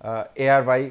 ARY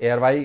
ARY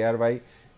ARY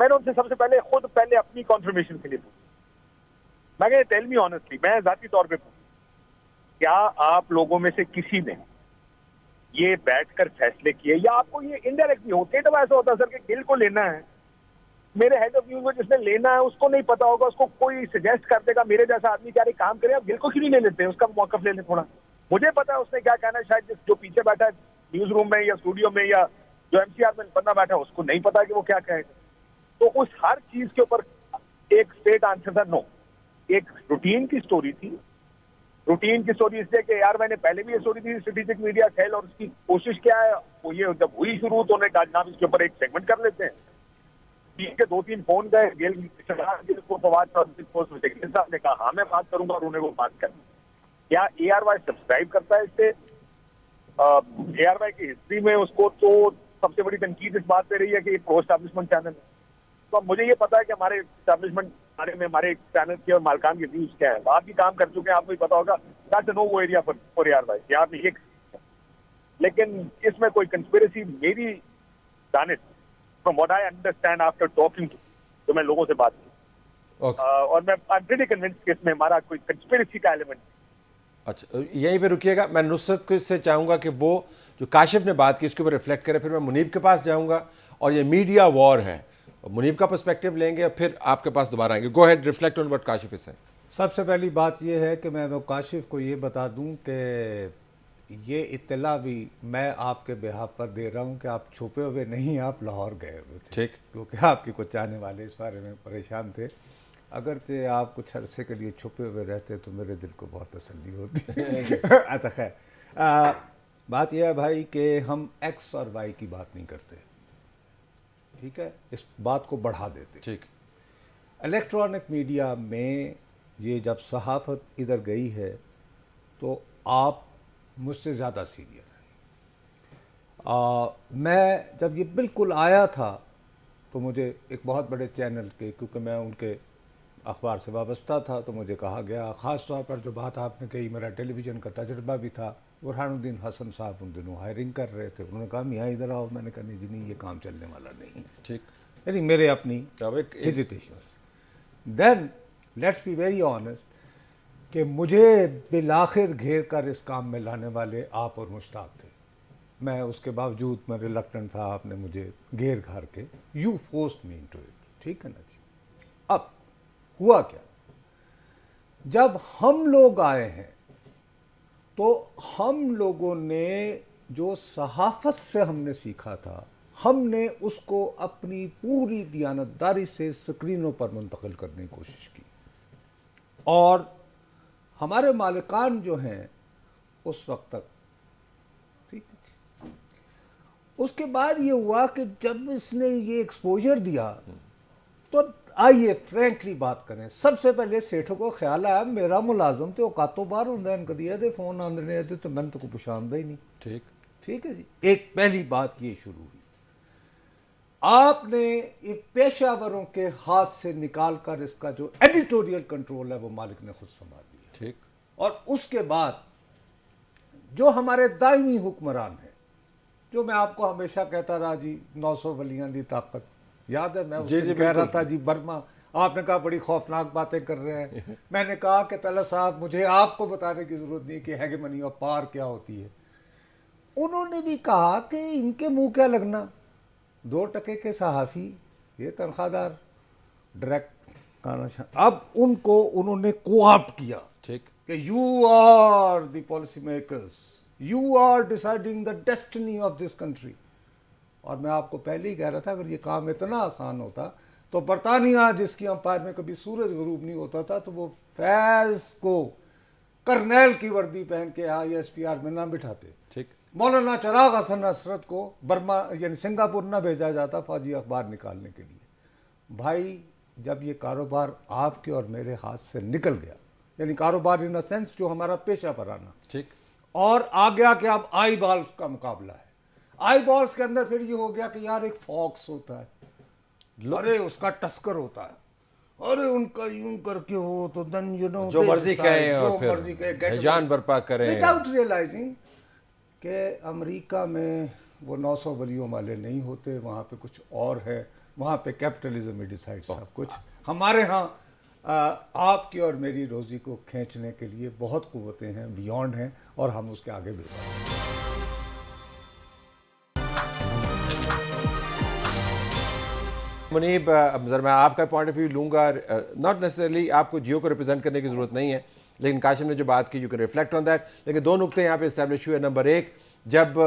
میں نے ان سے سب سے پہلے اپنی کنفرمیشن کے لیے پوچھا. میں کہ ٹیل می آنیسٹلی, میں ذاتی طور پہ پوچھا, کیا آپ لوگوں میں سے کسی نے یہ بیٹھ کر فیصلے کیے, یا آپ کو یہ انڈائریکٹلی ہوتے تو ایسا ہوتا سر کہ گل کو لینا ہے, میرے ہیڈ آف نیوز میں جس نے لینا ہے اس کو نہیں پتا ہوگا, اس کو کوئی سجیسٹ کر دے گا میرے جیسا آدمی کیا کام کرے, آپ گل کو کیوں نہیں لے لیتے, اس کا موقف لے لیں تھوڑا. مجھے پتا ہے اس نے کیا کہنا ہے, شاید جو پیچھے بیٹھا ہے نیوز روم میں یا اسٹوڈیو میں یا جو ایم سی آر میں بندہ بیٹھا ہے اس کو نہیں پتا کہ وہ کیا کہے گا. تو اس ہر چیز کے اوپر ایک اسٹریٹ آنسر تھا نو. ایک روٹین کی اسٹوری تھی, روٹین کی اسٹوری اس لیے کہ یار میں نے پہلے بھی یہ اسٹوری تھی اسٹریٹجک میڈیا سیل, اور اس کی کوشش کیا ہے وہ یہ جب ہوئی شروع تو انہوں نے کہا جناب اس کے اوپر ایک سیگمنٹ کر لیتے ہیں. ٹھیک ہے, 2-3 فون گئے, گیل کو فواد صاحب نے کہا ہاں میں بات کروں گا, اور انہیں وہ بات کر. کیا اے آر وائی سبسکرائب کرتا ہے اس سے؟ اے آر وائی کی ہسٹری میں اس کو تو سب سے بڑی تنقید اس بات پہ رہی ہے کہ یہ پرو اسٹیبلشمنٹ چینل ہے. تو مجھے یہ پتا ہے کہ ہمارے اسٹیبلشمنٹ بارے میں ہمارے چینل کے اور مالکان کے ویوز کیا ہے. آپ بھی کام کر چکے ہیں, آپ کو پتا ہوگا دیٹس نو وہ area for A R Y کہ آپ نے یہ. لیکن اس میں کوئی کنسپریسی میری Danish from what I understand after talking جو میں لوگوں سے بات کی, اور میں آئی ایم پریٹی کنونسڈ کہ اس میں ہمارا کوئی کنسپریسی کا ایلیمنٹ. اچھا یہیں پہ رکیے گا, میں نصرت کو سے چاہوں گا کہ وہ جو کاشف نے بات کی اس کے اوپر ریفلیکٹ کرے, پھر میں منیب کے پاس جاؤں گا, اور یہ میڈیا وار ہے, منیب کا پرسپیکٹو لیں گے, پھر آپ کے پاس دوبارہ آئیں گے. Go ahead, reflect on what Kashif is saying. سب سے پہلی بات یہ ہے کہ میں وہ کاشف کو یہ بتا دوں کہ یہ اطلاع بھی میں آپ کے بہاف پر دے رہا ہوں کہ آپ چھپے ہوئے نہیں, آپ لاہور گئے ہوئے تھے. ٹھیک, کیونکہ آپ کے کچھ چاہنے والے اس بارے میں پریشان تھے. اگرچہ آپ کچھ عرصے کے لیے چھپے ہوئے رہتے تو میرے دل کو بہت تسلی ہوتی. اچھا خیر, بات یہ ہے بھائی کہ ہم ایکس اور وائی کی بات نہیں کرتے, ٹھیک ہے, اس بات کو بڑھا دیتے. ٹھیک, الیکٹرانک میڈیا میں یہ جب صحافت ادھر گئی ہے تو آپ مجھ سے زیادہ سینئر ہیں. میں جب یہ بالکل آیا تھا تو مجھے ایک بہت بڑے چینل کے, کیونکہ میں ان کے اخبار سے وابستہ تھا, تو مجھے کہا گیا, خاص طور پر جو بات آپ نے کہی, میرا ٹیلی ویژن کا تجربہ بھی تھا. برہان الدین حسن صاحب ان دنوں ہائرنگ کر رہے تھے, انہوں نے کہا میاں ادھر آؤ. میں نے کہا نہیں جی نہیں, یہ کام چلنے والا نہیں. ٹھیک, یعنی میرے اپنی ہیزیٹیشنس. دین لیٹس بی ویری آنیسٹ کہ مجھے بالآخر گھیر کر اس کام میں لانے والے آپ اور مشتاق تھے. میں اس کے باوجود میں ریلکٹنٹ تھا, آپ نے مجھے گھیر گھار کے you forced me into it. ٹھیک ہے نا جی. اب ہوا کیا, جب ہم لوگ آئے ہیں تو ہم لوگوں نے جو صحافت سے ہم نے سیکھا تھا, ہم نے اس کو اپنی پوری دیانتداری سے اسکرینوں پر منتقل کرنے کی کوشش کی. اور ہمارے مالکان جو ہیں اس وقت تک ٹھیک ہے. اس کے بعد یہ ہوا کہ جب اس نے یہ ایکسپوجر دیا تو آئیے فرینکلی بات کریں. سب سے پہلے سیٹھوں کو خیال آیا میرا ملازم تو اوقاتوں باہر ہوں ان کدی دے فون آندنے آتے تو میں نے تو کو پچھاندہ ہی نہیں. ٹھیک, ٹھیک ہے جی. ایک پہلی بات یہ شروع ہوئی, آپ نے ایک پیشہ وروں کے ہاتھ سے نکال کر اس کا جو ایڈیٹوریل کنٹرول ہے وہ مالک نے خود سنبھال لیا. ٹھیک, اور اس کے بعد جو ہمارے دائمی حکمران ہیں, جو میں آپ کو ہمیشہ کہتا رہا جی 900 ولیاں دی طاقت, یاد ہے میں اس دن کہہ رہا تھا جی برما, آپ نے کہا بڑی خوفناک باتیں کر رہے ہیں. میں نے کہا کہ طلعت صاحب مجھے آپ کو بتانے کی ضرورت نہیں کہ ہیگمنی آف پاور کیا ہوتی ہے. انہوں نے بھی کہا کہ ان کے منہ کیا لگنا, 2 ٹکے کے صحافی, یہ تنخواہ دار, ڈائریکٹ کہنا. اب ان کو انہوں نے کوآپٹ کیا ٹھیک, کہ you are the policy makers, you are deciding the destiny of this country. اور میں آپ کو پہلے ہی کہہ رہا تھا اگر یہ کام اتنا آسان ہوتا تو برطانیہ جس کی امپائر میں کبھی سورج غروب نہیں ہوتا تھا تو وہ فیض کو کرنیل کی وردی پہن کے ISPR میں نہ بٹھاتے. ٹھیک, مولانا چراغ حسن حسرت کو برما یعنی سنگاپور نہ بھیجا جاتا فوجی اخبار نکالنے کے لیے. بھائی جب یہ کاروبار آپ کے اور میرے ہاتھ سے نکل گیا, یعنی کاروبار ان سینس جو ہمارا پیشہ پرانا, ٹھیک, اور آ گیا کہ اب آئی بالز کا مقابلہ ہے. آئی بالز کے اندر پھر یہ ہو گیا کہ یار ایک فاکس ہوتا ہے, ارے اس کا ٹسکر ہوتا ہے, ارے ان کا یوں کر کے ہو تو دن جو مرضی کہیں اور پھر ہیجان برپا کریں وداؤٹ ریئلائزنگ کہ امریکہ میں وہ 900 ولیوں والے نہیں ہوتے, وہاں پہ کچھ اور ہے, وہاں پہ کیپٹلزم میں ڈیسائڈ سب کچھ. ہمارے ہاں آپ کی اور میری روزی کو کھینچنے کے لیے بہت قوتیں ہیں, بیونڈ ہیں, اور ہم اس کے آگے بھی بڑھ سکتے ہیں. منیب, ذرا میں آپ کا پوائنٹ آف ویو لوں گا. ناٹ نیسسرلی آپ کو جیو کو ریپرزینٹ کرنے کی ضرورت نہیں ہے, لیکن کاشم نے جو بات کی you can reflect on that. لیکن دو نقطے یہاں پہ اسٹیبلش ہوئے. نمبر ایک, جب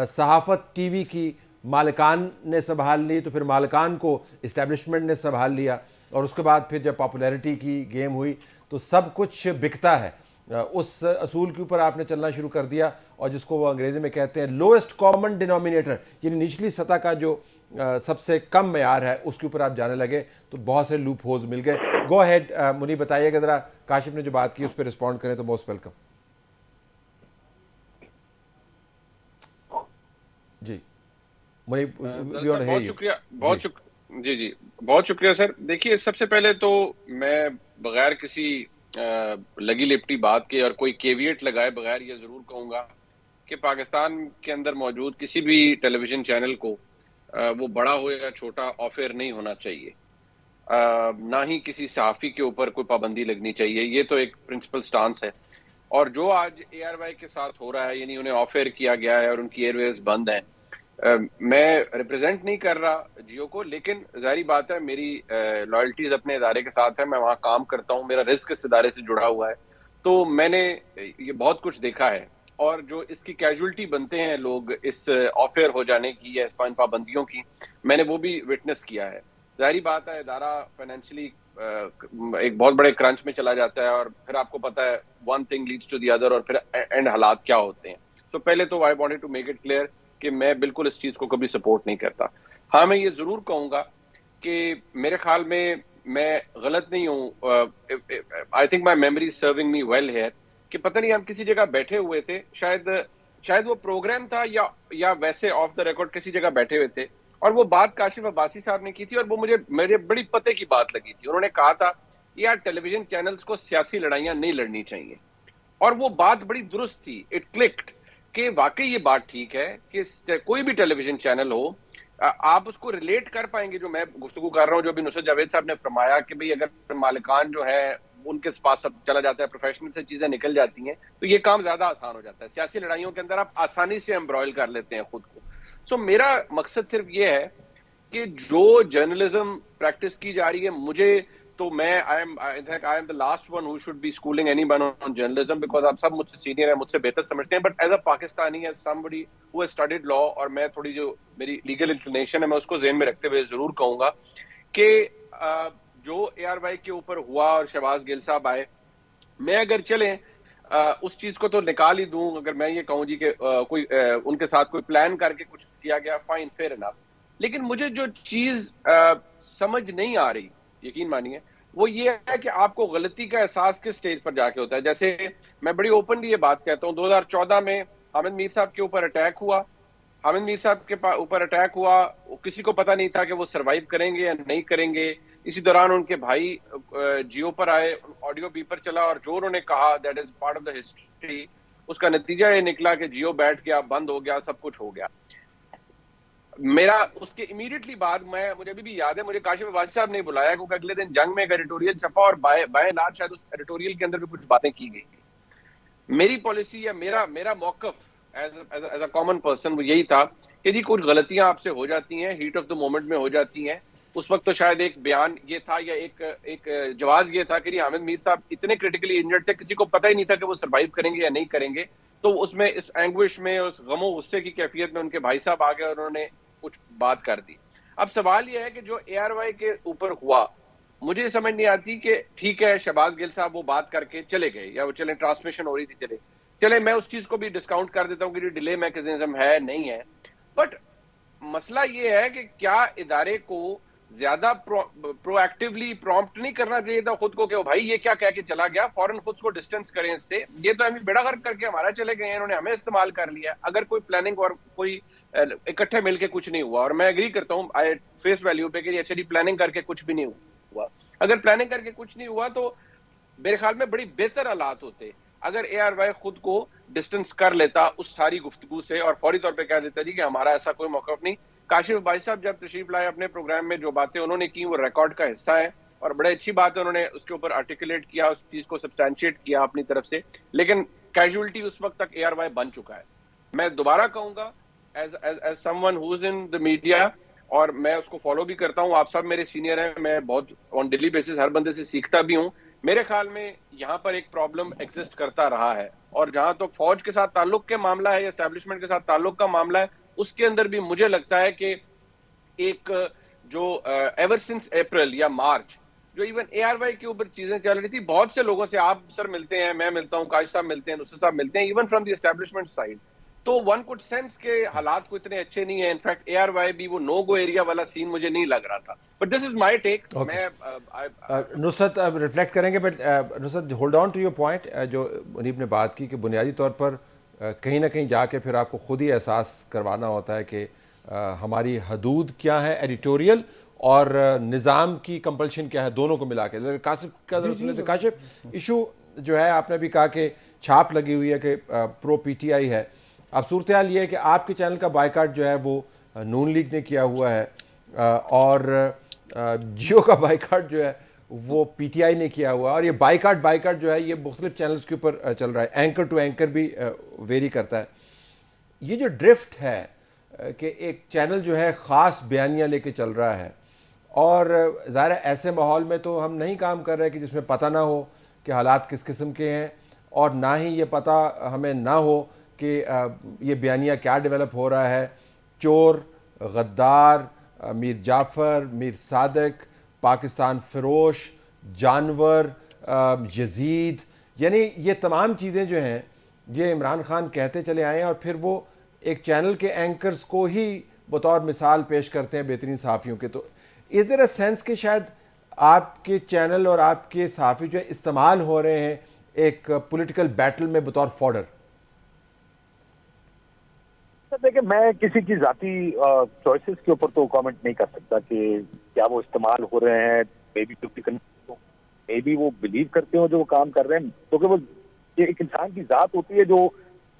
صحافت ٹی وی کی مالکان نے سنبھال لی تو پھر مالکان کو اسٹیبلشمنٹ نے سنبھال لیا, اور اس کے بعد پھر جب پاپولیرٹی کی گیم ہوئی تو سب کچھ بکتا ہے. اس اصول کے اوپر آپ نے چلنا شروع کر دیا, اور جس کو وہ انگریزی میں کہتے ہیں لوئسٹ کامن ڈینومینیٹر, یعنی نچلی سطح کا جو سب سے کم معیار ہے, اس کے اوپر آپ جانے لگے تو بہت سے لوپ ہولز مل گئے. گو ہیڈ منی, بتائیے گا ذرا, کاشف نے جو بات کی اس پہ رسپونڈ کریں تو موسٹ ویلکم. جی منی, بہت شکریہ, جی بہت شکریہ سر. دیکھیے, سب سے پہلے تو میں بغیر کسی لگی لپٹی بات کے اور کوئی کیویٹ لگائے بغیر یہ ضرور کہوں گا کہ پاکستان کے اندر موجود کسی بھی ٹیلی ویژن چینل کو وہ بڑا ہو یا چھوٹا آف ایئر نہیں ہونا چاہیے, نہ ہی کسی صحافی کے اوپر کوئی پابندی لگنی چاہیے. یہ تو ایک پرنسپل سٹانس ہے. اور جو آج اے آر وائی کے ساتھ ہو رہا ہے, یعنی انہیں آف ایئر کیا گیا ہے اور ان کی ایئر ویز بند ہیں, میں ریپرزینٹ نہیں کر رہا جیو کو, لیکن ظاہری بات ہے میری لائلٹیز اپنے ادارے کے ساتھ ہے, میں وہاں کام کرتا ہوں, میرا رزق اس ادارے سے جڑا ہوا ہے, تو میں نے یہ بہت کچھ دیکھا ہے. اور جو اس کی کیجولٹی بنتے ہیں لوگ اس آف ایئر ہو جانے کی یا اس پابندیوں کی, میں نے وہ بھی وٹنس کیا ہے. ظاہری بات ہے ادارہ فائنینشلی ایک بہت بڑے کرنچ میں چلا جاتا ہے, اور پھر آپ کو پتا ہے one thing leads to the other, اور پھر اینڈ حالات کیا ہوتے ہیں. سو پہلے تو I wanted to make it clear کہ میں بالکل اس چیز کو کبھی سپورٹ نہیں کرتا. ہاں, میں یہ ضرور کہوں گا کہ میرے خیال میں غلط نہیں ہوں. I think my memory serving me well here, کہ پتہ نہیں ہم کسی جگہ بیٹھے ہوئے تھے, شاید وہ پروگرام تھا یا ویسے آف دا ریکارڈ کسی جگہ بیٹھے ہوئے تھے, اور وہ بات کاشف عباسی صاحب نے کی تھی, اور وہ میرے بڑی پتے کی بات لگی تھی. انہوں نے کہا تھا یار ٹیلی ویژن چینلز کو سیاسی لڑائیاں نہیں لڑنی چاہیے, اور وہ بات بڑی درست تھی. اٹ کلکڈ کہ واقعی یہ بات ٹھیک ہے کہ کوئی بھی ٹیلی ویژن چینل ہو, آپ اس کو ریلیٹ کر پائیں گے جو میں گفتگو کر رہا ہوں, جو بھی نصرت جاوید صاحب نے فرمایا کہ بھئی اگر مالکان جو ہے ان کے پاس سب چلا جاتا ہے, پروفیشنل سے چیزیں نکل جاتی ہیں, تو یہ کام زیادہ آسان ہو جاتا ہے. سیاسی لڑائیوں کے اندر آپ آسانی سے امبرائل کر لیتے ہیں خود کو. سو میرا مقصد صرف یہ ہے کہ جو جرنلزم پریکٹس کی جا رہی ہے, مجھے تو میں I am the last one who should be schooling anyone on journalism, because آپ سب مجھ سے سینئر ہیں, مجھ سے بہتر سمجھتے ہیں, but as a Pakistani, as somebody who has studied law, اور میں تھوڑی جو میری لیگل انکلینیشن ہے میں اس کو ذہن میں رکھتے ہوئے ضرور کہوں گا کہ جو اے آر وائی کے اوپر ہوا اور شہباز گل صاحب آئے, میں اگر چلیں اس چیز کو تو نکال ہی دوں. اگر میں یہ کہوں جی کہ کوئی ان کے ساتھ کوئی پلان کر کے کچھ کیا گیا, فائن, فیئر انف, لیکن مجھے جو چیز سمجھ نہیں آ رہی, یقین مانیے, وہ یہ ہے کہ آپ کو غلطی کا احساس کس سٹیج پر جا کے ہوتا ہے. جیسے میں بڑی اوپنلی یہ بات کہتا ہوں, 2014 میں حامد میر صاحب کے اوپر اٹیک ہوا, حامد میر صاحب کے اوپر اٹیک ہوا, کسی کو پتہ نہیں تھا کہ وہ سروائیو کریں گے یا نہیں کریں گے. اسی دوران ان کے بھائی جیو پر آئے, آڈیو بی پر چلا, اور جو انہوں نے کہا that is part of the history, اس کا نتیجہ یہ نکلا کہ جیو بیٹھ گیا, بند ہو گیا, سب کچھ ہو گیا. میرا اس کے امیڈیٹلی بعد مجھے ابھی بھی یاد ہے, مجھے کاشف عباسی صاحب نے بلایا کیونکہ اگلے دن جنگ میں ایک ایڈیٹوریل چھپا, اور بائے نات شاید اس ایڈیٹوریل کے اندر بھی کچھ باتیں کی گئی. میری پالیسی یا میرا موقف ایز اے کامن پرسن وہ یہی تھا کہ جی کچھ غلطیاں آپ سے ہو جاتی ہیں, ہیٹ آف دا مومنٹ میں ہو جاتی ہیں. اس وقت تو شاید ایک بیان یہ تھا یا ایک جواز یہ تھا کہ جی حامد میر صاحب اتنے کریٹیکلی انجرڈ تھے, کسی کو پتہ ہی نہیں تھا کہ وہ سروائیو کریں گے یا نہیں کریں گے. تو اس میں اس اینگوش میں, اس غم و غصے کی کیفیت میں ان کے بھائی صاحب آ گئے اور انہوں نے کچھ بات کر دی. اب سوال یہ ہے کہ جو اے آر وائی کے اوپر ہوا, مجھے سمجھ نہیں آتی کہ ٹھیک ہے شہباز گل صاحب وہ بات کر کے چلے گئے, یا وہ چلیں ٹرانسمیشن ہو رہی تھی چلے میں اس چیز کو بھی ڈسکاؤنٹ کر دیتا ہوں کہ ڈیلے میکینزم ہے نہیں ہے, بٹ مسئلہ یہ ہے کہ کیا ادارے کو زیادہ پرو ایکٹیولی پرومپٹ نہیں کرنا چاہیے تھا خود کو کہ بھائی یہ کیا کہہ کے چلا گیا, فوراً خود کو ڈسٹینس کریں اس سے. یہ تو ہمیں بیڑا غرق کر کے ہمارا چلے گئے ہیں, انہوں نے ہمیں استعمال کر لیا. اگر کوئی پلاننگ اور کوئی اکٹھے مل کے کچھ نہیں ہوا, اور میں اگری کرتا ہوں فیس ویلیو پہ کہ اچھا پلاننگ کر کے کچھ بھی نہیں ہوا, اگر پلاننگ کر کے کچھ نہیں ہوا تو میرے خیال میں بڑی بہتر حالات ہوتے اگر اے آر وائی خود کو ڈسٹنس کر لیتا اس ساری گفتگو سے اور فوری طور پہ کہہ دیتا جی کہ ہمارا ایسا کوئی موقف نہیں. کاشف بھائی صاحب جب تشریف لائے اپنے پروگرام میں جو باتیں انہوں نے کی وہ ریکارڈ کا حصہ ہے اور بڑے اچھی بات ہے, انہوں نے اس کے اوپر آرٹیکولیٹ کیا, اس چیز کو سبسٹینشیٹ کیا اپنی طرف سے, لیکن کیجولٹی اس وقت تک ARY بن چکا ہے. میں دوبارہ کہوں گا as someone who is in the media, اور میں اس کو فالو بھی کرتا ہوں, آپ سب میرے سینئر ہیں, میں بہت آن ڈیلی بیسس ہر بندے سے سیکھتا بھی ہوں. میرے خیال میں یہاں پر ایک پرابلم ایگزسٹ کرتا رہا ہے, اور جہاں تک فوج کے ساتھ تعلق کے معاملہ ہے یا اسٹیبلشمنٹ کے ساتھ تعلق کا معاملہ ہے, اس کے اندر بھی مجھے لگتا ہے کہ ایک جو ایور سنس اپریل یا مارچ جو ایون ARY کے اوپر چیزیں چل رہی تھی, بہت سے لوگوں سے آپ سر ملتے ہیں, میں ملتا ہوں, کاش صاحب ملتے ہیں, نصرت صاحب ملتے ہیں, even from the establishment side, تو ون کوڈ سینس کے حالات کو اتنے اچھے نہیں ہیں. انفیکٹ ARY بھی وہ نو گو ایریا والا سین مجھے نہیں لگ رہا تھا, بٹ دس از مائی ٹیک. میں نصرت اب ریفلیکٹ کریں گے, but Nusrat hold on to your point جو منیب نے بات کی کہ بنیادی طور پر کہیں نہ کہیں جا کے پھر آپ کو خود ہی احساس کروانا ہوتا ہے کہ ہماری حدود کیا ہے ایڈیٹوریل اور نظام کی کمپلشن کیا ہے, دونوں کو ملا کے. کاشف کا کاشف ایشو جو ہے آپ نے بھی کہا کہ چھاپ لگی ہوئی ہے کہ پرو PTI ہے. اب صورتحال یہ ہے کہ آپ کے چینل کا بائیکاٹ جو ہے وہ نون لیگ نے کیا ہوا ہے, اور جیو کا بائیکاٹ جو ہے وہ PTI نے کیا ہوا ہے, اور یہ بائیکاٹ جو ہے یہ مختلف چینلز کے اوپر چل رہا ہے, اینکر ٹو اینکر بھی ویری کرتا ہے. یہ جو ڈرفٹ ہے کہ ایک چینل جو ہے خاص بیانیہ لے کے چل رہا ہے, اور ظاہر ایسے ماحول میں تو ہم نہیں کام کر رہے کہ جس میں پتہ نہ ہو کہ حالات کس قسم کے ہیں, اور نہ ہی یہ پتہ ہمیں نہ ہو کہ یہ بیانیہ کیا ڈیولپ ہو رہا ہے. چور, غدار, میر جعفر, میر صادق, پاکستان فروش, جانور, یزید, یعنی یہ تمام چیزیں جو ہیں یہ عمران خان کہتے چلے آئے ہیں, اور پھر وہ ایک چینل کے اینکرز کو ہی بطور مثال پیش کرتے ہیں بہترین صحافیوں کے. تو از دیر اے سینس کہ شاید آپ کے چینل اور آپ کے صحافی جو ہے استعمال ہو رہے ہیں ایک پولیٹیکل بیٹل میں بطور فوڈر؟ دیکھیں, میں کسی کی ذاتی چوائسز کے اوپر تو کامنٹ نہیں کر سکتا کہ کیا وہ استعمال ہو رہے ہیں. مے بی وہ بلیو کرتے ہوں جو وہ کام کر رہے ہیں, کیونکہ وہ ایک انسان کی ذات ہوتی ہے جو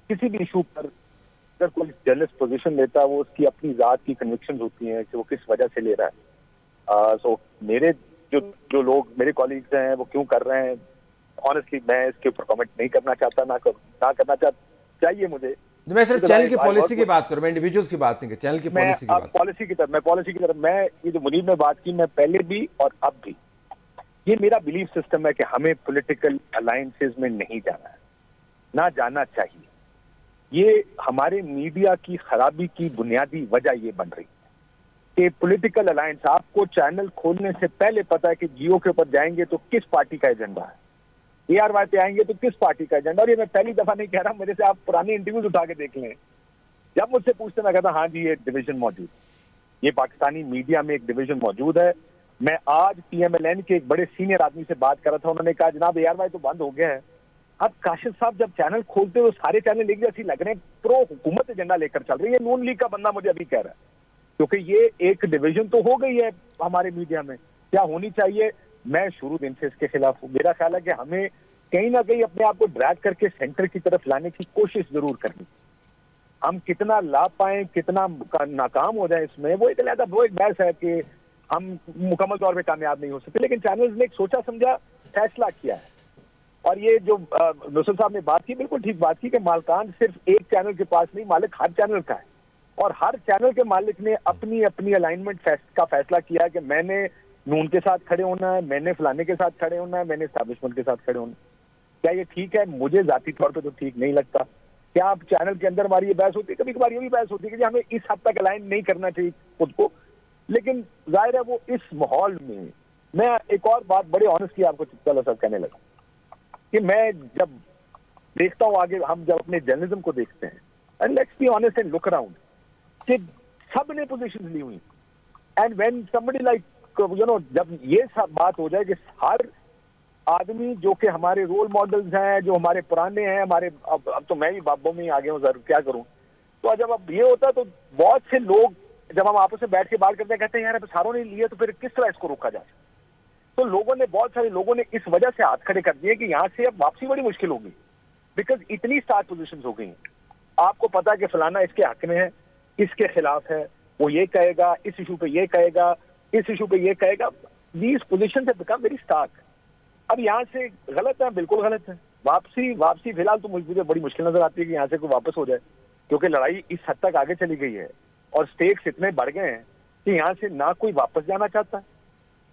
کسی بھی ایشو پر اگر کوئی جرنلسٹ پوزیشن لیتا ہے وہ اس کی اپنی ذات کی کنوکشنز ہوتی ہیں کہ وہ کس وجہ سے لے رہا ہے. سو میرے جو لوگ میرے کولیگز ہیں وہ کیوں کر رہے ہیں, آنیسٹلی میں اس کے اوپر کامنٹ نہیں کرنا چاہتا, نہ کرنا چاہیے مجھے. میں صرف چینل کی پالیسی کی بات کروں, میں انڈیویجولز کی بات نہیں, کہ چینل کی پالیسی کی بات. پالیسی کی طرف میں یہ جو منیب نے بات کی, میں پہلے بھی اور اب بھی, یہ میرا بلیف سسٹم ہے کہ ہمیں پولیٹیکل الائنسز میں نہیں جانا ہے, نہ جانا چاہیے. یہ ہمارے میڈیا کی خرابی کی بنیادی وجہ یہ بن رہی ہے کہ پولیٹیکل الائنس, آپ کو چینل کھولنے سے پہلے پتا ہے کہ جیو کے اوپر جائیں گے تو کس پارٹی کا ایجنڈا ہے, ARY پہ آئیں گے تو کس پارٹی کا ایجنڈا. اور یہ میں پہلی دفعہ نہیں کہہ رہا, میرے سے آپ پرانے انٹرویوز اٹھا کے دیکھ لیں, جب مجھ سے پوچھتے میں کہتا ہاں جی یہ ڈویژن موجود, یہ پاکستانی میڈیا میں ایک ڈویژن موجود ہے. میں آج PMLN کے ایک بڑے سینئر آدمی سے بات کر رہا تھا, انہوں نے کہا جناب ARY تو بند ہو گیا ہے. اب کاشف صاحب جب چینل کھولتے ہو سارے چینل ایک جیسے لگ رہے ہیں پرو حکومت ایجنڈا لے کر چل رہی ہے. نون لیگ کا بندہ مجھے ابھی کہہ رہا ہے, کیونکہ یہ ایک ڈویژن تو ہو گئی ہے ہمارے میڈیا میں, کیا ہونی چاہیے. میں شروع دن سے اس کے خلاف ہوں. میرا خیال ہے کہ ہمیں کہیں نہ کہیں اپنے آپ کو ڈریگ کر کے سینٹر کی طرف لانے کی کوشش ضرور کرنی. ہم کتنا لا پائیں, کتنا ناکام ہو جائیں اس میں, وہ ایک علیحدہ وہ ایک بحث ہے کہ ہم مکمل طور پہ کامیاب نہیں ہو سکتے. لیکن چینلز نے ایک سوچا سمجھا فیصلہ کیا ہے, اور یہ جو نصرت صاحب نے بات کی بالکل ٹھیک بات کی کہ مالکان صرف ایک چینل کے پاس نہیں, مالک ہر چینل کا ہے, اور ہر چینل کے مالک نے اپنی اپنی الائنمنٹ کا فیصلہ کیا ہے کہ میں نے نون کے ساتھ کھڑے ہونا ہے, میں نے فلانے کے ساتھ کھڑے ہونا ہے, میں نے اسٹیبلشمنٹ کے ساتھ کھڑے ہونا ہے. کیا یہ ٹھیک ہے؟ مجھے ذاتی طور پہ تو ٹھیک نہیں لگتا. کیا آپ چینل کے اندر ہماری یہ بحث ہوتی ہے, کبھی کبھار یہ بھی بحث ہوتی ہے کہ ہمیں اس حد تک الائن نہیں کرنا چاہیے خود کو, لیکن ظاہر ہے وہ اس ماحول میں ایک اور بات بڑے آنیسٹلی آپ کو چلا سر کہنے لگا کہ میں جب دیکھتا ہوں آگے, ہم جب اپنے جرنلزم کو دیکھتے ہیں, and let's be honest and look around, کہ سب نے پوزیشن لی ہوئی, اینڈ وین somebody like جب یہ سب بات ہو جائے کہ ہر آدمی جو کہ ہمارے رول ماڈلز ہیں, جو ہمارے پرانے ہیں, ہمارے اب تو میں بھی بابوں میں ہی آگے ہوں, ضرور کیا کروں. تو جب اب یہ ہوتا ہے تو بہت سے لوگ جب ہم آپس میں بیٹھ کے بات کرتے ہیں کہتے ہیں یار اب ساروں نے لیے تو پھر کس طرح اس کو روکا جائے. تو بہت سارے لوگوں نے اس وجہ سے ہاتھ کھڑے کر دیے کہ یہاں سے اب واپسی بڑی مشکل ہوگی. بیکاز اتنی اسٹارٹ پوزیشن ہو گئی ہیں. آپ کو پتا کہ فلانا اس کے حق میں ہے, اس کے خلاف ہے, وہ یہ کہے گا, اس ایشو پہ یہ کہے گا, اس ایشو پہ یہ کہے گا. دیز پوزیشن سے بیکم ویری اسٹارک. اب یہاں سے غلط ہے, بالکل غلط ہے. واپسی فی الحال تو مجھے بڑی مشکل نظر آتی ہے کہ یہاں سے کوئی واپس ہو جائے, کیونکہ لڑائی اس حد تک آگے چلی گئی ہے اور سٹیکس اتنے بڑھ گئے ہیں کہ یہاں سے نہ کوئی واپس جانا چاہتا ہے,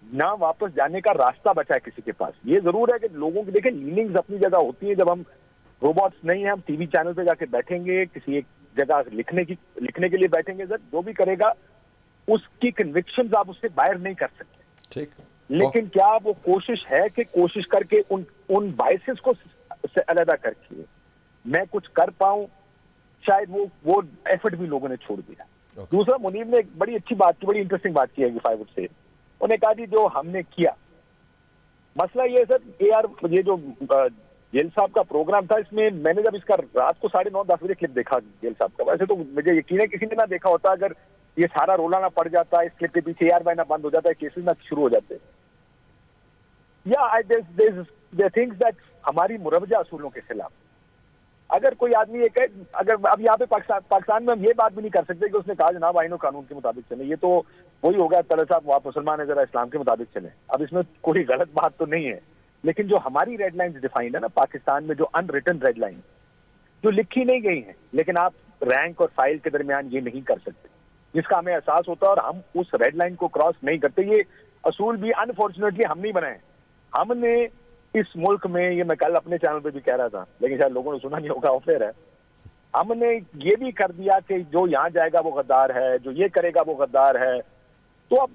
نہ واپس جانے کا راستہ بچا ہے کسی کے پاس. یہ ضرور ہے کہ لوگوں کی دیکھیں لیننگز اپنی جگہ ہوتی ہیں. جب ہم روبوٹس نہیں ہیں, ہم ٹی وی چینل پہ جا کے بیٹھیں گے, کسی ایک جگہ لکھنے کے لیے بیٹھیں گے, سر جو بھی کرے گا اس کی کنوکشنز آپ اس سے باہر نہیں کر سکتے. ٹھیک, لیکن کیا وہ کوشش ہے کہ کوشش کر کے ان بائسز کو سے علیحدہ کر کے میں کچھ کر پاؤں؟ شاید وہ ایفرٹ بھی لوگوں نے چھوڑ دیا. دوسرا, منیب نے ایک بڑی اچھی بات کی, بڑی انٹرسٹنگ بات کی ہے کہ فائیو سے انہوں نے کہا جی جو ہم نے کیا, مسئلہ یہ ہے سر, یہ جو جیل صاحب کا پروگرام تھا, اس میں نے جب اس کا رات کو 9:30-10 بجے کلپ دیکھا جیل صاحب کا, ویسے تو مجھے یقین ہے کسی نے نہ دیکھا ہوتا اگر یہ سارا رولا نہ پڑ جاتا, اس کلپ کے پیچھے AR نہ بند ہو جاتا ہے, کیسز نہ شروع ہو جاتے. یا تھنگس دیٹ ہماری مروجہ اصولوں کے خلاف. اگر کوئی آدمی یہ کہے, اگر اب یہاں پہ پاکستان میں ہم یہ بات بھی نہیں کر سکتے کہ اس نے کہا جناب آئین و قانون کے مطابق چلیں. یہ تو وہی ہوگا طلعت صاحب آپ مسلمان ہیں ذرا اسلام کے مطابق چلیں. اب اس میں کوئی غلط بات تو نہیں ہے, لیکن جو ہماری ریڈ لائنز ڈیفائنڈ ہے نا پاکستان میں, جو ان ریٹن ریڈ لائن جو لکھی نہیں گئی ہیں, لیکن آپ رینک اور فائل کے درمیان یہ نہیں کر سکتے, جس کا ہمیں احساس ہوتا ہے اور ہم اس ریڈ لائن کو کراس نہیں کرتے. یہ اصول بھی انفارچونیٹلی ہم نہیں بنائے. ہم نے اس ملک میں, یہ میں کل اپنے چینل پہ بھی کہہ رہا تھا لیکن شاید لوگوں نے سنا نہیں ہوگا, افیئر ہے, ہم نے یہ بھی کر دیا کہ جو یہاں جائے گا وہ غدار ہے, جو یہ کرے گا وہ غدار ہے. تو اب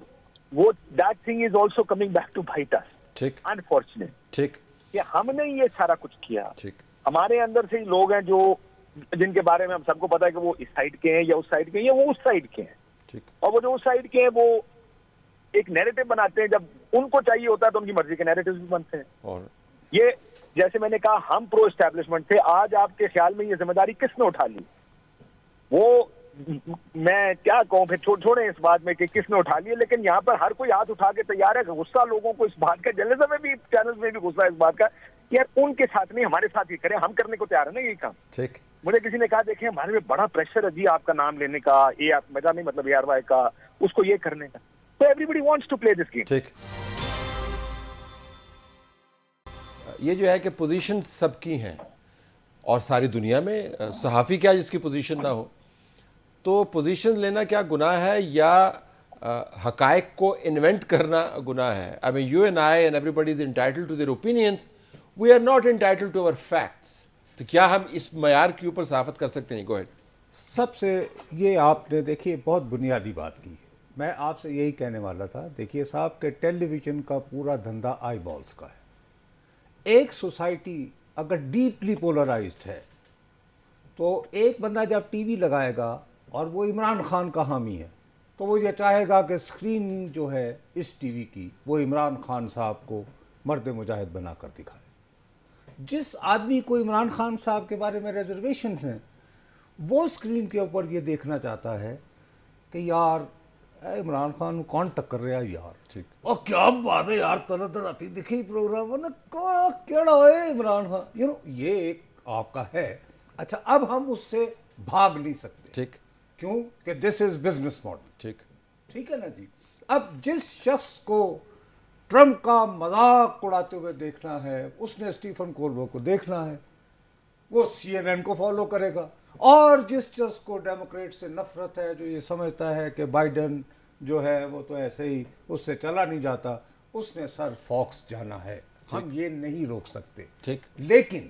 وہ that thing is also coming back to bite us. ٹھیک, انفارچونیٹ ٹھیک, کہ ہم نے یہ سارا کچھ کیا. ٹھیک, ہمارے اندر سے لوگ ہیں جو جن کے بارے میں ہم سب کو پتا ہے کہ وہ اس سائڈ کے ہیں یا اس سائڈ کے ہیں یا وہ اس سائڈ کے ہیں, ٹھیک, اور وہ جو اس سائڈ کے ہیں وہ ایک نیریٹو بناتے ہیں. جب ان کو چاہیے ہوتا ہے تو ان کی مرضی کے نیریٹوز بھی بنتے ہیں. اور یہ جیسے میں نے کہا ہم پرو اسٹیبلشمنٹ تھے, آج آپ کے خیال میں یہ ذمہ داری کس نے اٹھا لی؟ وہ میں کیا کہوں, پھر چھوڑیں اس بات میں کہ کس نے اٹھا لی, لیکن یہاں پر ہر کوئی ہاتھ اٹھا کے تیار ہے. غصہ لوگوں کو اس بات کا, جرنلزم میں بھی, چینلز میں بھی غصہ ہے اس بات کا کہ یار ان کے ساتھ نہیں ہمارے ساتھ ہی کریں, ہم کرنے کو تیار ہے نا یہی کام. ٹھیک, مجھے کسی نے کہا دیکھیں ہمارے میں بڑا پریشر ہے جی آپ کا نام لینے کا, میرا نہیں مطلب ARY کا, اس کو یہ کرنے کا. تو everybody wants to play this game. ٹھیک. یہ جو ہے کہ پوزیشن سب کی ہیں اور ساری دنیا میں صحافی کیا جس کی پوزیشن نہ ہو, تو پوزیشن لینا کیا گناہ ہے یا حقائق کو انوینٹ کرنا گناہ ہے؟ I mean, you and I and everybody is entitled to their opinions. We are not entitled to our facts. تو کیا ہم اس معیار کے اوپر صحافت کر سکتے ہیں؟ Go ahead. سب سے یہ آپ نے دیکھیے بہت بنیادی بات کی ہے. میں آپ سے یہی کہنے والا تھا, دیکھیے صاحب کہ ٹیلی ویژن کا پورا دھندا آئی بالز کا ہے. ایک سوسائٹی اگر ڈیپلی پولرائزڈ ہے تو ایک بندہ جب ٹی وی لگائے گا اور وہ عمران خان کا حامی ہے تو وہ یہ چاہے گا کہ اسکرین جو ہے اس ٹی وی کی وہ عمران خان صاحب کو مرد مجاہد بنا کر دکھائے. جس آدمی کو عمران خان صاحب کے بارے میں ریزرویشنز ہیں وہ اسکرین کے اوپر یہ دیکھنا چاہتا ہے کہ یار عمران خان کون ٹکر رہا ہے یار, ٹھیک, اور کیا بات ہے یار, طرح طرح آتی دکھی پروگرام کیڑا ہے عمران خان, یہ ایک آپ کا ہے. اچھا, اب ہم اس سے بھاگ نہیں سکتے. ٹھیک, کیوں کہ دس از بزنس ماڈل. ٹھیک, ٹھیک ہے نا جی. اب جس شخص کو ٹرمپ کا مذاق اڑاتے ہوئے دیکھنا ہے اس نے اسٹیفن کولبرٹ کو دیکھنا ہے, وہ CNN کو فالو کرے گا. اور جس شخص کو ڈیموکریٹ سے نفرت ہے, جو یہ سمجھتا ہے کہ بائیڈن جو ہے وہ تو ایسے ہی اس سے چلا نہیں جاتا, اس نے سر فاکس جانا ہے. ہم یہ نہیں روک سکتے. ٹھیک, لیکن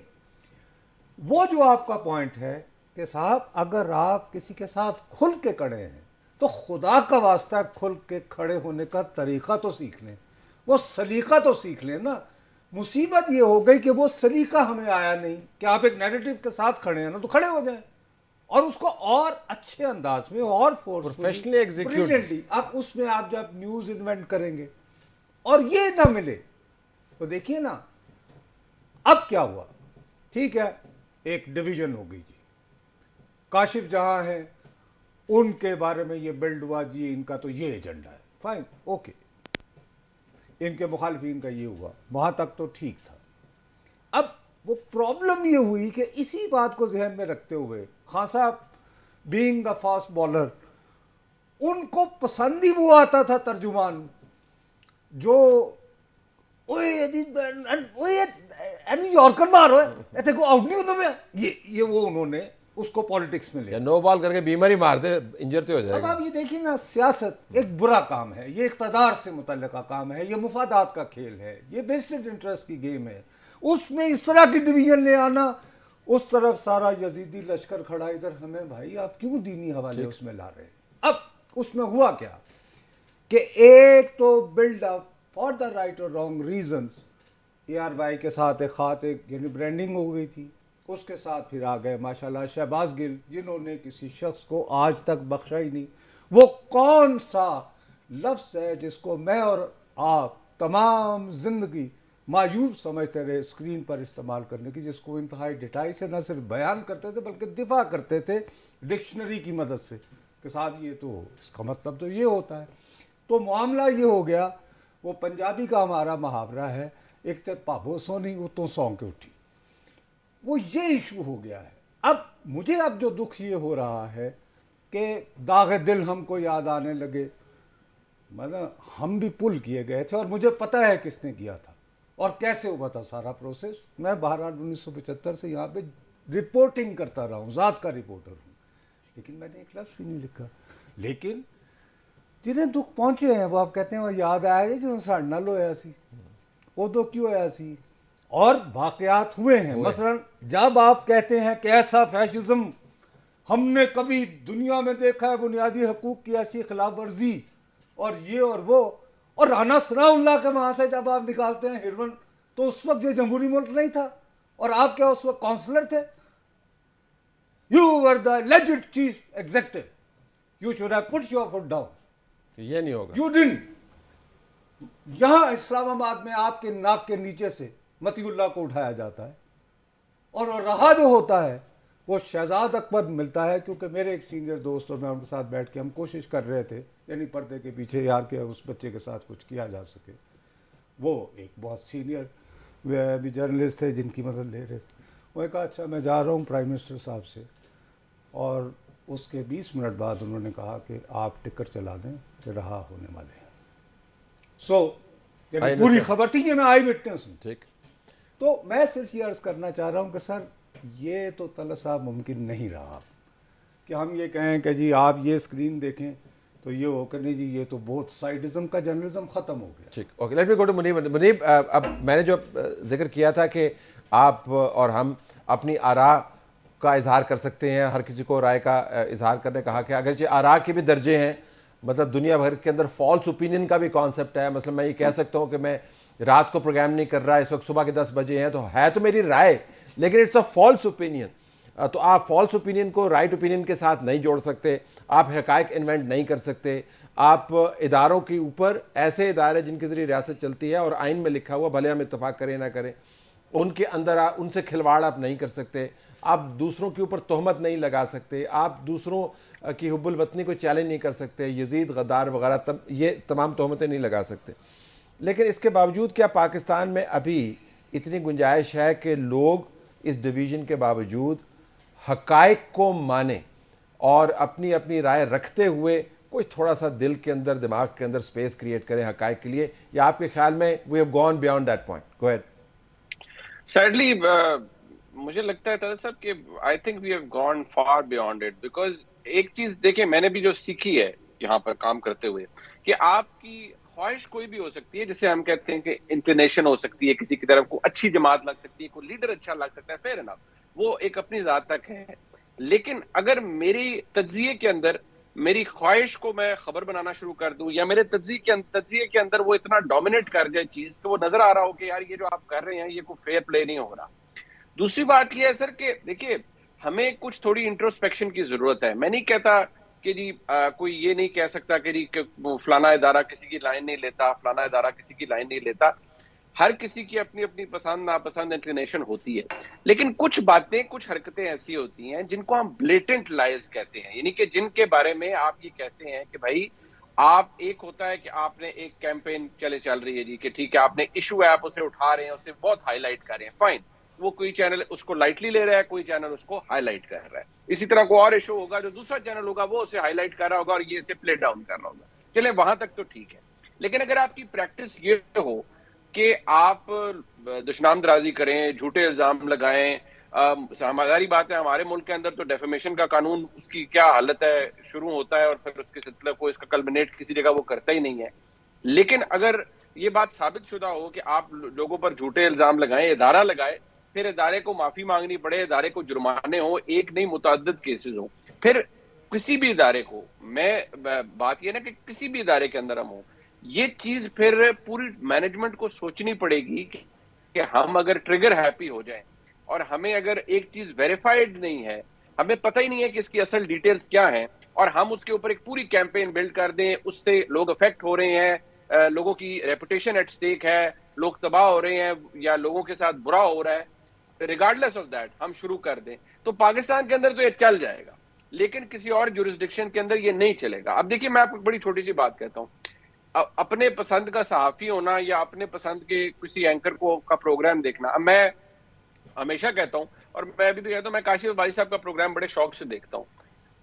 وہ جو آپ کا پوائنٹ ہے کہ صاحب اگر آپ کسی کے ساتھ کھل کے کھڑے ہیں تو خدا کا واسطہ کھل کے کھڑے ہونے کا طریقہ تو سیکھ لیں, وہ سلیقہ تو سیکھ لیں نا. مصیبت یہ ہو گئی کہ وہ سلیقہ ہمیں آیا نہیں کہ آپ ایک نیریٹو کے ساتھ کھڑے ہیں نا تو کھڑے ہو جائیں اور اس کو اور اچھے انداز میں اور پروفیشنلی ایگزیکیوٹ. اب اس میں آپ جب نیوز انوینٹ کریں گے اور یہ نہ ملے تو دیکھیے نا اب کیا ہوا. ٹھیک ہے, ایک ڈویژن ہو گئی جی, کاشف جہاں ہیں ان کے بارے میں یہ بلڈ ہوا جی, ان کا تو یہ ایجنڈا ہے, فائن اوکے. ان کے مخالفین کا یہ ہوا, وہاں تک تو ٹھیک تھا. اب وہ پرابلم یہ ہوئی کہ اسی بات کو ذہن میں رکھتے ہوئے خان صاحب بینگ اے فاسٹ بالر ان کو پسند ہی وہ آتا تھا ترجمان جو یارکر مارو ہے کو آؤٹ نہیں ہوتا میں یہ وہ انہوں نے اس کو پالیٹکس میں لیا نو بال کر کے بیمار ہی مارتے انجرتے ہو جائے اب آپ یہ دیکھیں نا سیاست ایک برا کام ہے, یہ اقتدار سے متعلقہ کام ہے, یہ مفادات کا کھیل ہے, یہ بیسٹڈ انٹرسٹ کی گیم ہے. اس میں اس طرح کی ڈویژن لے آنا, اس طرف سارا یزیدی لشکر کھڑا ادھر, ہمیں بھائی آپ کیوں دینی حوالے اس میں لا رہے ہیں. اب اس میں ہوا کیا کہ ایک تو build up for the right اور wrong reasons, A R Y کے ساتھ ایک خط یعنی برانڈنگ ہو گئی تھی, اس کے ساتھ پھر آ گئے ماشاءاللہ شہباز گل جنہوں نے کسی شخص کو آج تک بخشا ہی نہیں. وہ کون سا لفظ ہے جس کو میں اور آپ تمام زندگی معیوب سمجھتے رہے اسکرین پر استعمال کرنے کی, جس کو انتہائی ڈٹائی سے نہ صرف بیان کرتے تھے بلکہ دفاع کرتے تھے ڈکشنری کی مدد سے کہ صاحب یہ تو اس کا مطلب تو یہ ہوتا ہے. تو معاملہ یہ ہو گیا, وہ پنجابی کا ہمارا محاورہ ہے, ایک تے پابو سونی وہ تو سونگ کے اٹھی, وہ یہ ایشو ہو گیا ہے. اب مجھے اب جو دکھ یہ ہو رہا ہے کہ داغ دل ہم کو یاد آنے لگے, مطلب ہم بھی پل کیے گئے تھے اور مجھے پتہ ہے کس نے کیا تھا اور کیسے ہوا تھا سارا پروسیس. میں بہرحال 1975 سے یہاں پہ رپورٹنگ کرتا رہا ہوں, ذات کا رپورٹر ہوں, لیکن میں نے ایک لفظ بھی نہیں لکھا. لیکن جنہیں دکھ پہنچے ہیں وہ آپ کہتے ہیں وہ یاد آیا گیا جنہیں ساڑھ نل ہویا سی, وہ تو کیوں ہویا سی, اور واقعات ہوئے ہیں. مثلا جب آپ کہتے ہیں کہ ایسا فیشزم ہم نے کبھی دنیا میں دیکھا ہے, بنیادی حقوق کی ایسی خلاف ورزی اور یہ اور وہ, اور رانا ثناء اللہ کے وہاں سے جب آپ نکالتے ہیں ہرون, تو اس وقت یہ جمہوری ملک نہیں تھا اور آپ کیا اس وقت کونسلر تھے. You were the legend chief executive, you should have put your foot down. یہ نہیں ہوگا. You didn't. یہاں اسلام آباد میں آپ کے ناک کے نیچے سے متی اللہ کو اٹھایا جاتا ہے, اور رہا جو ہوتا ہے وہ شہزاد اکبر ملتا ہے, کیونکہ میرے ایک سینئر دوست اور میں ان کے ساتھ بیٹھ کے ہم کوشش کر رہے تھے یعنی پردے کے پیچھے یار کہ اس بچے کے ساتھ کچھ کیا جا سکے. وہ ایک بہت سینئر بھی جرنلسٹ تھے جن کی مدد لے رہے تھے. وہ نے کہا اچھا میں جا رہا ہوں پرائم منسٹر صاحب سے, اور اس کے 20 منٹ بعد انہوں نے کہا کہ آپ ٹکٹ چلا دیں کہ رہا ہونے والے ہیں. سو پوری خبر تھی کہ میں آئی وٹنس ہوں. ٹھیک. تو میں صرف یہ عرض کرنا چاہ رہا ہوں کہ سر یہ تو طلعت صاحب ممکن نہیں رہا کہ ہم یہ کہیں کہ جی آپ یہ اسکرین دیکھیں تو یہ ہو کہ نہیں جی یہ تو بہت سائڈزم کا جرنلزم ختم ہو گیا. ٹھیک. Okay, let me go to Muneeb. Muneeb, اب میں نے جو ذکر کیا تھا کہ آپ اور ہم اپنی آراء کا اظہار کر سکتے ہیں, ہر کسی کو رائے کا اظہار کرنے کہا کہ اگرچہ آراء کے بھی درجے ہیں, مطلب دنیا بھر کے اندر فالس اوپینین کا بھی کانسیپٹ ہے. مثلا میں یہ کہہ سکتا ہوں کہ میں رات کو پروگرام نہیں کر رہا, اس وقت صبح کے 10 بجے ہیں, تو ہے تو میری رائے لیکن اٹس اے فالس اوپینین. تو آپ فالس اوپینین کو رائٹ اوپینین کے ساتھ نہیں جوڑ سکتے, آپ حقائق انوینٹ نہیں کر سکتے. آپ اداروں کے اوپر, ایسے ادارے جن کے ذریعے ریاست چلتی ہے اور آئین میں لکھا ہوا بھلے ہم اتفاق کریں نہ کریں, ان کے اندر ان سے کھلواڑ آپ نہیں کر سکتے. آپ دوسروں کے اوپر تہمت نہیں لگا سکتے, آپ دوسروں کی حب الوطنی کو چیلنج نہیں کر سکتے, یزید غدار وغیرہ یہ تمام تہمتیں نہیں لگا سکتے. لیکن اس کے باوجود کیا پاکستان میں ابھی اتنی گنجائش ہے کہ لوگ اس ڈویژن کے باوجود حقائق کو مانیں اور اپنی اپنی رائے رکھتے ہوئے کوئی تھوڑا سا دل کے اندر, دماغ کے اندر سپیس کریٹ کریں حقائق کے لیے, یا آپ کے خیال میں we have gone beyond that point? Go ahead. Sadly مجھے لگتا ہے طلعت صاحب کہ I think we have gone far beyond it, because ایک چیز دیکھیں میں نے بھی جو سیکھی ہے یہاں پر کام کرتے ہوئے کہ آپ کی خواہش کوئی بھی ہو سکتی ہے, جسے ہم کہتے ہیں کہ انکلینیشن ہو سکتی ہے, کسی کی طرف کو اچھی جماعت لگ سکتی ہے, کوئی لیڈر اچھا لگ سکتا ہے, فیئر انف, وہ ایک اپنی ذات تک ہے. لیکن اگر میری تجزیے کے اندر میری خواہش کو میں خبر بنانا شروع کر دوں, یا میرے تجزیے کے اندر وہ اتنا ڈومینیٹ کر جائے چیز کہ وہ نظر آ رہا ہو کہ یار یہ جو آپ کر رہے ہیں یہ کوئی فیئر پلے نہیں ہو رہا. دوسری بات یہ ہے سر کہ دیکھیے ہمیں کچھ تھوڑی انٹروسپیکشن کی ضرورت ہے. میں نہیں کہتا کہ جی کوئی یہ نہیں کہہ سکتا کہ جی فلانا ادارہ کسی کی لائن نہیں لیتا, فلانا ادارہ کسی کی لائن نہیں لیتا. ہر کسی کی اپنی اپنی پسند ناپسند انکلینیشن ہوتی ہے, لیکن کچھ باتیں, کچھ حرکتیں ایسی ہوتی ہیں جن کو ہم بلیٹنٹ لائز کہتے ہیں, یعنی کہ جن کے بارے میں آپ یہ کہتے ہیں کہ بھائی آپ, ایک ہوتا ہے کہ آپ نے ایک کیمپین چل رہی ہے جی کہ ٹھیک ہے آپ نے ایشو ہے, آپ اسے اٹھا رہے ہیں, اسے بہت ہائی لائٹ کر رہے ہیں, فائن. وہ کوئی چینل اس کو لائٹلی لے رہا ہے, کوئی چینل اس کو ہائی لائٹ کر رہا ہے. اسی طرح کوئی اور ایشو ہوگا جو دوسرا چینل ہوگا وہ اسے ہائی لائٹ کر رہا ہوگا اور یہ اسے پلے ڈاؤن کر رہا ہوگا. چلیں وہاں تک تو ٹھیک ہے, لیکن اگر آپ کی پریکٹس یہ ہو کہ آپ دشنام درازی کریں, جھوٹے الزام لگائیں, ہماری بات ہے ہمارے ملک کے اندر تو ڈیفیمیشن کا قانون اس کی کیا حالت ہے, شروع ہوتا ہے اور پھر اس کے سلسلے کو اس کا کلمنیٹ کسی جگہ وہ کرتا ہی نہیں ہے. لیکن اگر یہ بات ثابت شدہ ہو کہ آپ لوگوں پر جھوٹے الزام لگائیں, ادارہ لگائے, پھر ادارے کو معافی مانگنی پڑے, ادارے کو جرمانے ہوں, ایک نہیں متعدد کیسز ہوں, پھر کسی بھی ادارے کو, میں بات یہ نا کہ کسی بھی ادارے کے اندر ہم ہوں, یہ چیز پھر پوری مینجمنٹ کو سوچنی پڑے گی کہ ہم اگر ٹریگر ہیپی ہو جائیں اور ہمیں اگر ایک چیز ویریفائڈ نہیں ہے, ہمیں پتہ ہی نہیں ہے کہ اس کی اصل ڈیٹیلز کیا ہیں, اور ہم اس کے اوپر ایک پوری کیمپین بلڈ کر دیں, اس سے لوگ افیکٹ ہو رہے ہیں, لوگوں کی ریپوٹیشن ایٹ سٹیک ہے, لوگ تباہ ہو رہے ہیں یا لوگوں کے ساتھ برا ہو رہا ہے, ریگارڈلیس آف دیٹ ہم شروع کر دیں, تو پاکستان کے اندر تو یہ چل جائے گا, لیکن کسی اور جورسڈکشن کے اندر یہ نہیں چلے گا. اب دیکھیے میں آپ کو بڑی چھوٹی سی بات کہتا ہوں, اپنے پسند کا صحافی ہونا یا اپنے پسند کے کسی اینکر کو کا پروگرام دیکھنا. اب میں ہمیشہ کہتا ہوں, اور میں ابھی بھی کہتا ہوں, میں کاشف بھائی صاحب کا پروگرام بڑے شوق سے دیکھتا ہوں.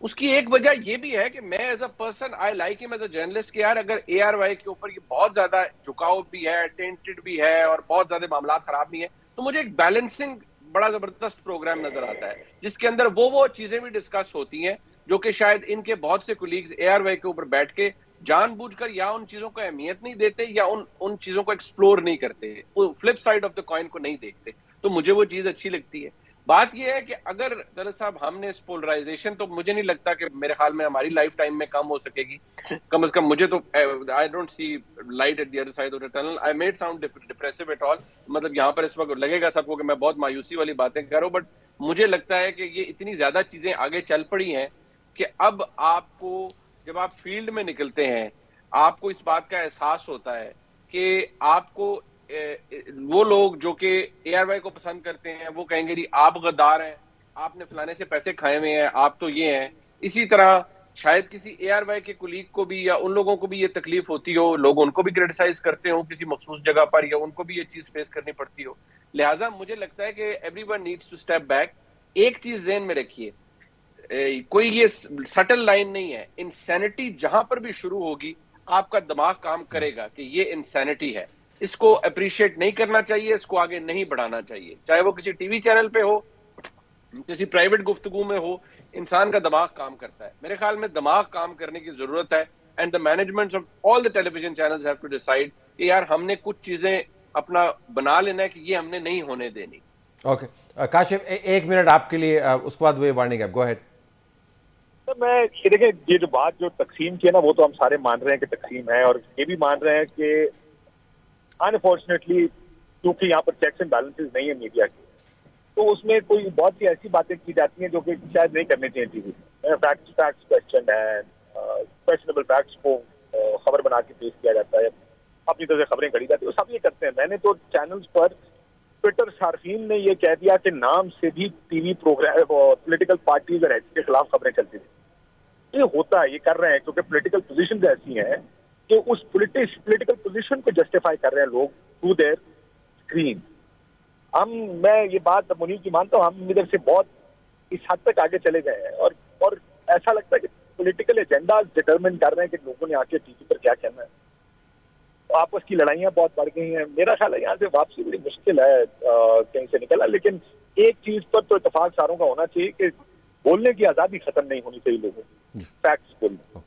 اس کی ایک وجہ یہ بھی ہے کہ میں as a person I like ہم ایز اے جرنلسٹ کہ یار اگر اے آر وائی کے اوپر یہ بہت زیادہ جھکاؤ بھی ہے, ٹینٹڈ بھی ہے اور بہت زیادہ معاملات خراب بھی ہیں, تو مجھے ایک بیلنسنگ بڑا زبردست پروگرام نظر آتا ہے جس کے اندر وہ چیزیں بھی ڈسکس ہوتی ہیں جو کہ شاید ان کے بہت سے کولیگز اے آر وائی کے اوپر بیٹھ کے جان بوجھ کر یا ان چیزوں کو اہمیت نہیں دیتے یا ان چیزوں کو ایکسپلور نہیں کرتے, flip side of the coin کو نہیں دیکھتے, تو مجھے وہ چیز اچھی لگتی ہے. بات یہ ہے کہ اگر طلعت صاحب ہم نے اس پولرائزیشن, تو مجھے نہیں لگتا کہ میرے خیال میں ہماری لائف ٹائم میں کم ہو سکے گی, کم از کم مجھے تو I don't see light at the other side of the tunnel. I might sound depressive at all, مطلب یہاں پر اس وقت لگے گا سب کو کہ میں بہت مایوسی والی باتیں کر رہا ہوں, بٹ مجھے لگتا ہے کہ یہ اتنی زیادہ چیزیں آگے چل پڑی ہیں کہ اب آپ کو جب آپ فیلڈ میں نکلتے ہیں آپ کو اس بات کا احساس ہوتا ہے کہ آپ کو وہ لوگ جو کہ اے آر وائی کو پسند کرتے ہیں وہ کہیں گے جی آپ غدار ہیں, آپ نے فلانے سے پیسے کھائے ہوئے ہیں, آپ تو یہ ہیں. اسی طرح شاید کسی اے آر وائی کے کولیگ کو بھی یا ان لوگوں کو بھی یہ تکلیف ہوتی ہو, لوگ ان کو بھی کریٹیسائز کرتے ہوں کسی مخصوص جگہ پر, یا ان کو بھی یہ چیز فیس کرنی پڑتی ہو. لہٰذا مجھے لگتا ہے کہ everyone needs to step back. ایک چیز ذہن میں رکھیے, کوئی یہ سٹل لائن نہیں ہے, انسینٹی جہاں پر بھی شروع ہوگی آپ کا دماغ کام کرے گا کہ یہ انسینٹی ہے, اس کو اپریشیٹ نہیں کرنا چاہیے, اس کو آگے نہیں بڑھانا چاہیے, چاہے وہ کسی ٹی وی چینل پہ ہو, کسی پرائیویٹ گفتگو میں ہو. انسان کا دماغ کام کرتا ہے, میرے خیال میں دماغ کام کرنے کی ضرورت ہے, and the management of all the television channels have to decide کہ یار ہم نے کچھ چیزیں اپنا بنا لینا ہے کہ یہ ہم نے نہیں ہونے دینی. اوکے کاشف, ایک منٹ آپ کے لیے, اس کے بعد وہ وارننگ ہے, گو ہیڈ. میں یہ دیکھیں, یہ جو بات جو تقسیم کی ہے نا وہ تو ہم سارے مان رہے ہیں کہ تقسیم ہے, اور یہ بھی مان رہے ہیں کہ انفارچونیٹلی کیونکہ یہاں پر چیکس اینڈ بیلنسز نہیں ہے میڈیا کی, تو اس میں کوئی بہت سی ایسی باتیں کی جاتی ہیں جو کہ شاید نہیں کرنی چاہیے ٹی وی میں. فیکٹس کوشچن ہے, کویشچنیبل فیکٹس کو خبر بنا کے پیش کیا جاتا ہے, اپنی طرح سے خبریں کری جاتی ہیں, وہ سب یہ کرتے ہیں. میں نے تو چینلز پر ٹویٹر صارفین نے یہ کہہ دیا کہ نام سے بھی T V programme political parties اور ایسے کے خلاف خبریں چلتی تھیں. یہ ہوتا ہے, یہ کر رہے ہیں کیونکہ پولیٹیکل پوزیشنز ایسی ہیں کہ اس پولیٹیکل پوزیشن کو جسٹیفائی کر رہے ہیں لوگ تھرو دیئر اسکرین. میں یہ بات منیر کی مانتا ہوں, ہم ادھر سے بہت اس حد تک آگے چلے گئے ہیں, اور ایسا لگتا ہے کہ پولیٹیکل ایجنڈا ڈٹرمن کر رہے ہیں کہ لوگوں نے آ کے ٹی وی پر کیا کہنا ہے. آپس کی لڑائیاں بہت بڑھ گئی ہیں. میرا خیال ہے یہاں سے واپسی بڑی مشکل ہے کہیں سے نکلنا, لیکن ایک چیز پر تو اتفاق ساروں کا ہونا چاہیے کہ بولنے کی آزادی ختم نہیں ہونی چاہیے لوگوں کو, فیکٹس بولنا.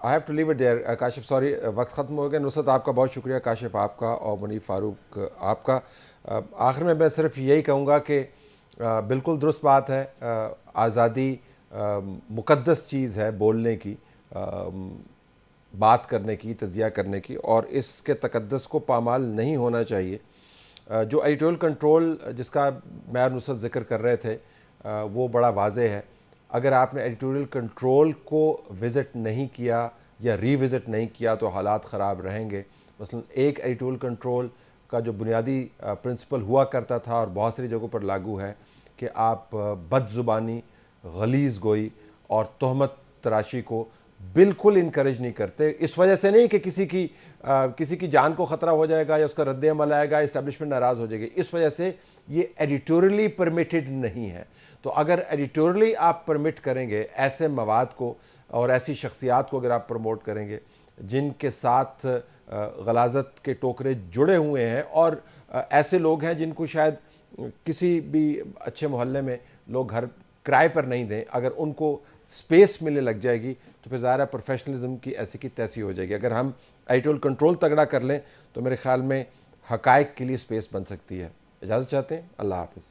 I have to leave it there. Kashif sorry وقت ختم ہو گیا. نصرت آپ کا بہت شکریہ, کاشف آپ کا, اور منیف فاروق آپ کا. آخر میں صرف یہی کہوں گا کہ بالکل درست بات ہے, آزادی مقدس چیز ہے بولنے کی, بات کرنے کی, تجزیہ کرنے کی, اور اس کے تقدس کو پامال نہیں ہونا چاہیے. جو ایڈیٹوریل کنٹرول جس کا میں نصرت ذکر کر رہے تھے وہ بڑا واضح ہے. اگر آپ نے ایڈیٹوریل کنٹرول کو وزٹ نہیں کیا یا ری وزٹ نہیں کیا تو حالات خراب رہیں گے. مثلا ایک ایڈیٹوریل کنٹرول کا جو بنیادی پرنسپل ہوا کرتا تھا اور بہت ساری جگہوں پر لاگو ہے کہ آپ بد زبانی, غلیظ گوئی اور تہمت تراشی کو بالکل انکریج نہیں کرتے. اس وجہ سے نہیں کہ کسی کی جان کو خطرہ ہو جائے گا یا اس کا رد عمل آئے گا, اسٹیبلشمنٹ ناراض ہو جائے گی, اس وجہ سے یہ ایڈیٹوریلی پرمیٹڈ نہیں ہے. تو اگر ایڈیٹوریلی آپ پرمٹ کریں گے ایسے مواد کو اور ایسی شخصیات کو, اگر آپ پروموٹ کریں گے جن کے ساتھ غلاظت کے ٹوکرے جڑے ہوئے ہیں, اور ایسے لوگ ہیں جن کو شاید کسی بھی اچھے محلے میں لوگ گھر کرائے پر نہیں دیں, اگر ان کو سپیس ملنے لگ جائے گی تو پھر ظاہر ہے پروفیشنلزم کی ایسی کی تیسی ہو جائے گی. اگر ہم ایڈیٹوریل کنٹرول تگڑا کر لیں تو میرے خیال میں حقائق کے لیے سپیس بن سکتی ہے. اجازت چاہتے ہیں, اللہ حافظ.